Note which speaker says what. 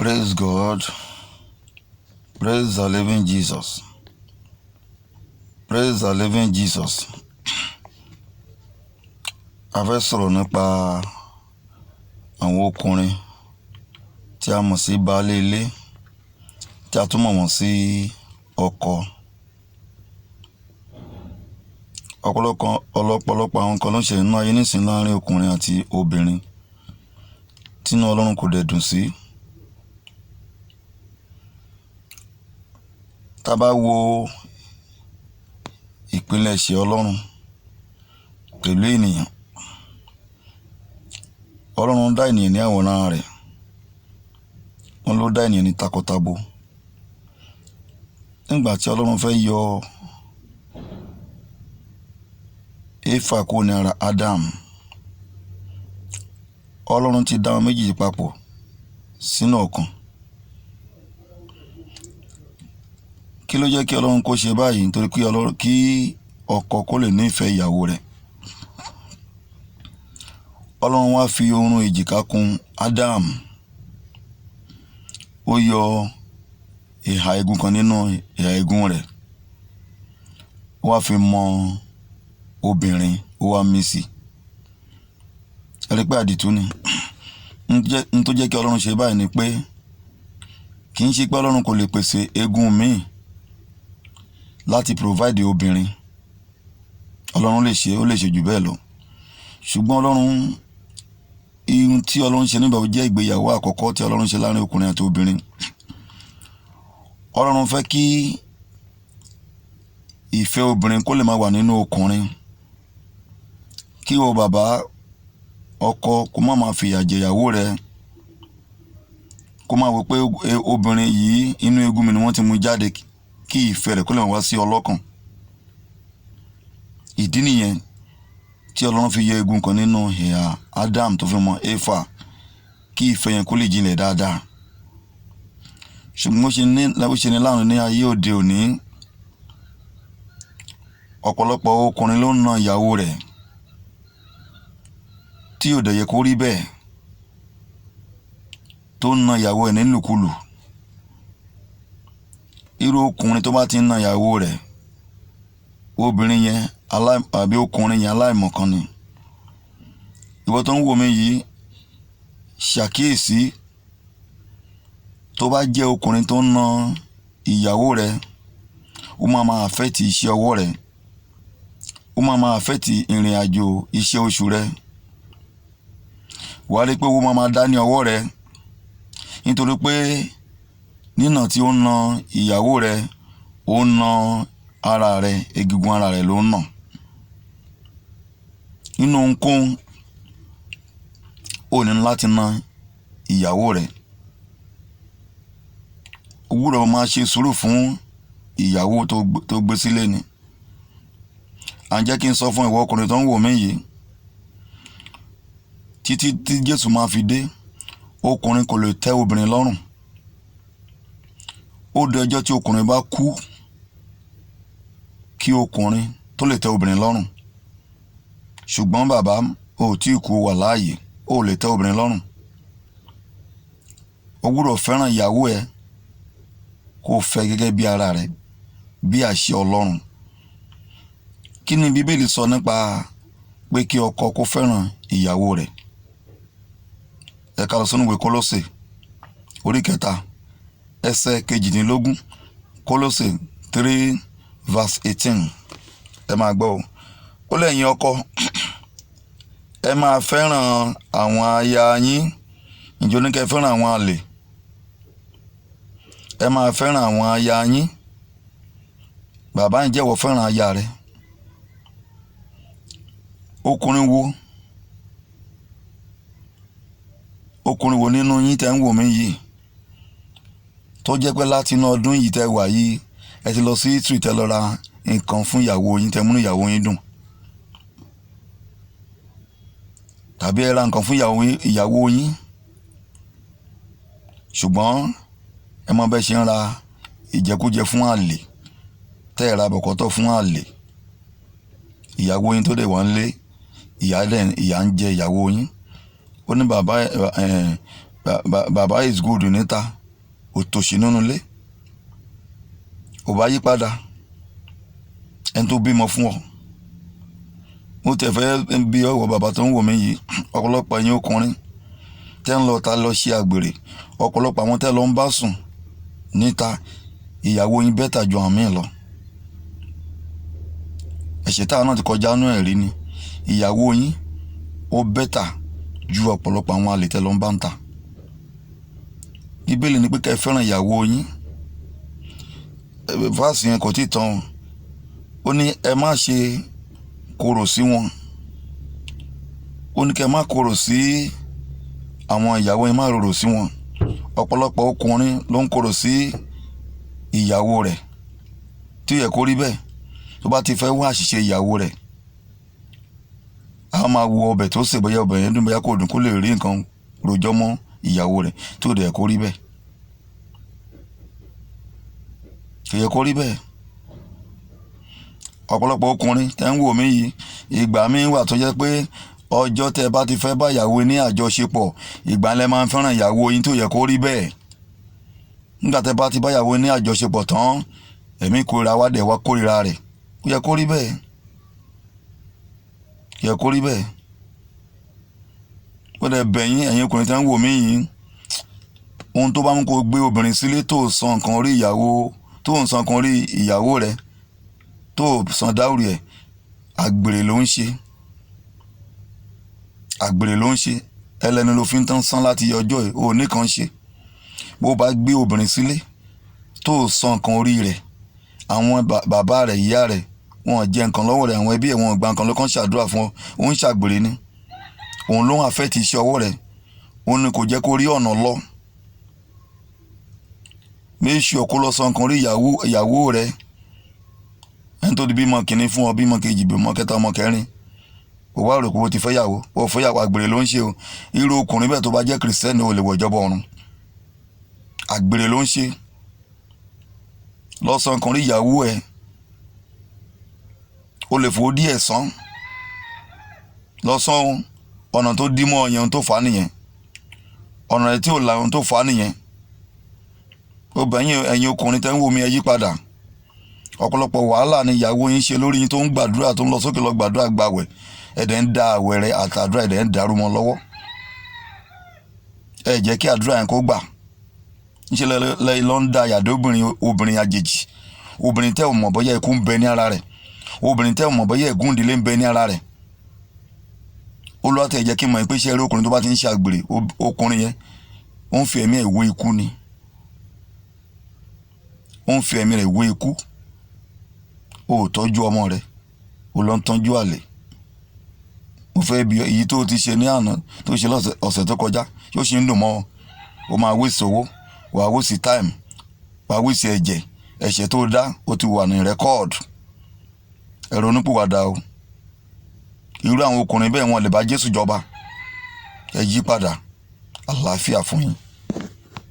Speaker 1: Praise God. Praise the living Jesus. Praise the living Jesus. A fẹ́ sọ̀rọ̀ nípa àwọn ọkùnrin tí a mọ̀ sí baálé ilé, tí a tún mọ̀ wọ́n sí ọkọ. Ọ̀pọ̀lọpọ̀ àwọn nǹkan ló ń ṣẹlẹ̀ nínú ayé nísìnyí láàárín ọkùnrin àti obìnrin tínú Ọlọ́run kò dẹ̀ dùn sí. Tá bá wo ìpilẹ̀ṣẹ̀ Ọlọ́run pẹ̀lú ènìyàn, Ọlọ́run dá ènìyàn ní àwòrán rẹ̀, wọ́n ló dá ènìyàn ní takọtabo. Nígbà tí Ọlọ́run fẹ́ yọ Éfà kúrò ní ara Ádámù, Ọlọ́run ti dá wọn méjì papọ̀ sínú ọ̀kan. Kí ló jẹ́ kí Ọlọ́run kó ṣe báyìí? Nítorí kí ọkọ kó lè nífẹ̀ẹ́ ìyàwó rẹ̀. Ọlọ́run wá fi orun èjìká kùn Ádámù. Ó yọ ìhà igun kan nínú ìhà igun rẹ̀. Ó wá fi mọ obìnrin, ó wá mí sí. Ẹ rí pé àdìtú ni. N tó jẹ́ kí Ọlọ́run ṣe báyìí ni pé kì í ṣe pé Ọlọ́run kò lè pèsè egun míì láti provide obìnrin. Ọlọ́run lè ṣe, ó lè ṣe jù bẹ́ẹ̀ lọ. Ṣùgbọ́n ihun tí Ọlọ́run ṣe nígbà ó jẹ́ ìgbéyàwó àkọ́kọ́ tí Ọlọ́run ṣe láàrin ọkùnrin àti obìnrin. Ọlọ́run fẹ́ kí ìfẹ́ obìnrin kó lè máa wà nínú ọkùnrin. Kí o bàbá ọkọ kó má máa fìyà jẹ ìyàwó rẹ̀, kó máa wò pé obìnrin yìí inú egun mi ni wọ́n ti mú jáde, kí ìfẹ́ rẹ̀ kó lè máa wá sí ọlọ́kàn. Ìdí nìyẹn tí Ọlọ́run fi yọ egun kan nínú ìhà Ádámù tó fi mọ Éfà, kí ìfẹ́ yẹn kó lè jinlẹ̀ dáadáa. Ṣùgbọ́n ó ṣe ní láàánú ní ayé òde òní, ọ̀pọ̀lọpọ̀ ọkùnrin ló ń na ìyàwó rẹ̀ tí ò dẹ̀ yẹ kó rí bẹ́ẹ̀, tó ń na ìyàwó ẹ̀ nílùkulù. Irú ọkùnrin tó bá ti ń na ìyàwó rẹ̀, obìnrin yẹn àbí ọkùnrin yẹn aláìmọ̀kan ni. Ìwọ tó ń wò mí yìí, ṣàkíyèsí, tó bá jẹ́ ọkùnrin tó ń na ìyàwó rẹ̀, ó máa affect iṣẹ́ ọwọ́ rẹ̀, ó máa affect ìrìn àjò iṣẹ́ oṣù rẹ̀. Wàá rí pé owó máa dá ní ọwọ́ rẹ̀, nítorí pé nínà tí ó ń na ìyàwó rẹ̀, ó ń na ara rẹ̀, egungun ara rẹ̀ ló ń nà. Nínú ohunkóhun, ó ní láti na ìyàwó rẹ̀. Ó gbọ́dọ̀ máa ṣe sùúrù fún ìyàwó tó gbé sílé ni. À ń jẹ́ kí n sọ fún ìwọ ọkùnrin tó ń wò mí yìí, títí tí Jésù máa fi dé, ọkùnrin kò lè tẹ́ obìnrin lọ́rùn. Ó di ọjọ́ tí ọkùnrin bá kú kí ọkùnrin tó lè tẹ́ obìnrin lọ́rùn. Ṣùgbọ́n bàbá, o ò tí ì kú, wà láàyè, o ò lè tẹ́ obìnrin lọ́rùn. O gbọ́dọ̀ fẹ́ràn ìyàwó ẹ, kó o fẹ́ gẹ́gẹ́ bí ara rẹ, bí àṣẹ Ọlọ́run. Kí ni Bíbélì sọ nípa pé kí ọkọ kó fẹ́ràn ìyàwó rẹ̀? Ẹ ká lọ sínú ìwé Kólósè orí 3 ẹsẹ̀ 18. Kólósè 3:18. Ẹ máa gbọ́ o. Ó lẹ́yìn ọkọ, ẹ máa fẹ́ràn àwọn aya yín. Ǹjẹ́ ó ní kẹ́ fẹ́ràn àwọn àlè? Ẹ máa fẹ́ràn àwọn aya yín. Bàbá, ǹjẹ́ ìwọ fẹ́ràn aya rẹ? Ọkùnrin wo nínú yín tẹ́ ń wò mí yìí tó jẹ́ pé láti inú ọdún yìí tẹ́ wà yìí, ẹ ti lọ sí street, ẹ lọ ra nǹkan fún ìyàwó yín, tẹ́ múnú ìyàwó yín dùn? Tàbí ẹ ra nǹkan fún ìyàwó yín, ṣùgbọ́n ẹ mọ bẹ́ẹ̀ ṣe ń ra ìjẹkújẹ fún àlè, tẹ́ ẹ ra bọ̀kọ́tọ̀ fún àlè. Ìyàwó yín tó dẹ̀ wá ń lé, ìyà ń jẹ ìyàwó yín. Ó ní bàbá bàbá is good níta òtòṣì nínú ilé ò bá yí padà ẹni tó bímọ fún ọ. mo tẹ̀ fẹ́ bí ọwọ́ bàbá tó ń wò mí yìí, ọ̀pọ̀lọpọ̀ ẹ̀yin ọkùnrin tẹ́ ń lọ ta lọ ṣe àgbèrè, ọ̀pọ̀lọpọ̀ àwọn tẹ́ lọ ń bá sùn níta, ìyàwó yín bẹ́tà ju àwọn míì lọ. ẹ̀ṣẹ̀ táwọn náà ti kọjá nú ẹ̀ rí ni, ìyàwó yín ó bẹ́tà ju ọ̀pọ̀lọpọ̀ àwọn àlè tẹ́ lọ ń bá ń ta. Bíbélì ní pé kẹ́ ẹ fẹ́ràn ìyàwó yín, fáàsì yẹn kò tí ì tán, ó ní ẹ má ṣe korò sí wọn, ó ní kẹ́ ẹ má korò sí àwọn ìyàwó yín, má rorò sí wọn. ọ̀pọ̀lọpọ̀ ọkùnrin ló ń korò sí ìyàwó rẹ̀ tí ó yẹ kó rí bẹ́ẹ̀. tó bá ti fẹ́ wá àṣìṣe ìyàwó rẹ̀, a máa wo ọbẹ̀ tó sè, bóyá ọbẹ̀ yẹn dùn bóyá kò dùn, kó lè rí nǹkan rojọ́ mọ́ ìyàwó rẹ̀ tí ò dẹ̀ yẹ kó rí bẹ́ẹ̀. kò yẹ kó rí bẹ́ẹ̀. ọ̀pọ̀lọpọ̀ ọkùnrin tẹ́ ń wò mí yìí, ìgbà míì wà tó jẹ́ pé ọjọ́ tẹ́ bá ti fẹ́ bá ìyàwó ní àjọṣepọ̀, ìgbà lẹ máa ń fẹ́ràn ìyàwó yín tó yẹ kó rí bẹ́ẹ̀. nígbà tẹ́ bá ti bá ìyàwó ní àjọṣepọ̀ tán, ẹ̀mí kórìíra wá dẹ̀ wá kórìíra rẹ̀. kò yẹ kó rí bẹ́ẹ̀. kò yẹ kó rí bẹ́ẹ̀. ó dẹ̀ bẹ̀yìn ẹ̀yin ọkùnrin tẹ́ ń wò mí yìí, ohun tó bá mú kó gbé obìnrin sílé tó san nǹkan orí ìyàwó, tó ń san nǹkan orí ìyàwó rẹ̀, tó san dáúrì ẹ̀, àgbèrè ló ń ṣe. àgbèrè ló ń ṣe. ẹlẹ́ni ló fi ń tán san láti ọjọ́ ẹ̀, ò ní kan ṣe. bó bá gbé obìnrin sílé tó san nǹkan orí rẹ̀, àwọn bàbá rẹ̀, ìyá rẹ̀, wọn jẹ nǹkan lọ́wọ́ rẹ̀, àwọn ẹbí ẹ̀ wọn gba nǹkan lọ́kàn ṣàdúrà fún ọ, ó ń ṣàgbèrè ni. òun ló ń àfẹ́tì iṣẹ́ ọwọ́ rẹ̀, òun ni kò jẹ́ kó rí ọ̀nà lọ. méṣù ọkọ lọ san nǹkan orí ìyàwó rẹ̀. ẹni tó di bímọ kìíní fún ọ, bímọ kejì, bímọ kẹta, ọmọ kẹrin, kò wá rò pé o ti fẹ́ yàwó, o fẹ́ yàwó, àgbèrè ló ń ṣe o. irú ọkùnrin bẹ́ẹ̀ tó bá jẹ́ kìrìsìtẹ́nì ò lè wọ ìjọba ọ̀run. àgbèrè ló ń ṣe. lọ san nǹkan orí ìyàwó ẹ̀, o lè fò díẹ̀ san. lọ san ọ̀nà tó dí mọ́ ọyàn tó fà á nìyẹn, ọ̀nà rẹ̀ tí ò la ohun tó fà á nìyẹn. ó bẹ̀yìn ẹ̀yin ọkùnrin tẹ́ ń wò mí, ẹ yí padà. ọ̀pọ̀lọpọ̀ wàhálà ni ìyàwó yín ṣe lórí yín, tó ń gbàdúrà, tó ń lọ sókè lọ gbàdúrà gbàwẹ̀, ẹ̀dẹ̀ ń da àwẹ̀ rẹ̀ àtàdúrà ẹ̀dẹ̀ ń dàrú mọ́ lọ́wọ́. ẹ jẹ́ kí àdúrà yẹn kó gbà. níṣẹ́ lẹ́yìn ló ń da àyàdé obìnrin àjèjì, obìnrin tẹ́ ò mọ̀ bóyá ikú ń bẹ ní ara rẹ̀, obìnrin tẹ́ ò mọ̀ bóyá ègún ìdílé ń bẹ ní ara rẹ̀. Olúwa tẹ́ jẹ́ kí n mọ̀ pé ṣé eré ọkùnrin tó bá ti ń ṣe àgbèrè, ọkùnrin yẹn ó ń fi ẹ̀mí ẹ̀ wé ikú ni. ó ń fi ẹ̀mí rẹ̀ wé ikú. o ò tọ́jú ọmọ rẹ̀, o lọ ń tọ́jú àlè. mo fẹ́ bi èyí tó ti ṣe ní àná, tó ṣe ọ̀sẹ̀ tó kọjá, yóò ṣe ń dùn mọ́ ọ. o máa wéṣì owó, wàá wéṣì táìmù, wàá wéṣì ẹ̀jẹ̀. ẹ̀ṣẹ̀ tó dá ó ti wà ní rẹ́kọ́ọ̀dù. ẹ ronúpìwàdà o. irú àwọn ọkùnrin bẹ́ẹ̀ wọn lè bá Jésù jọba. ẹ yí padà. àlàáfíà fún yín.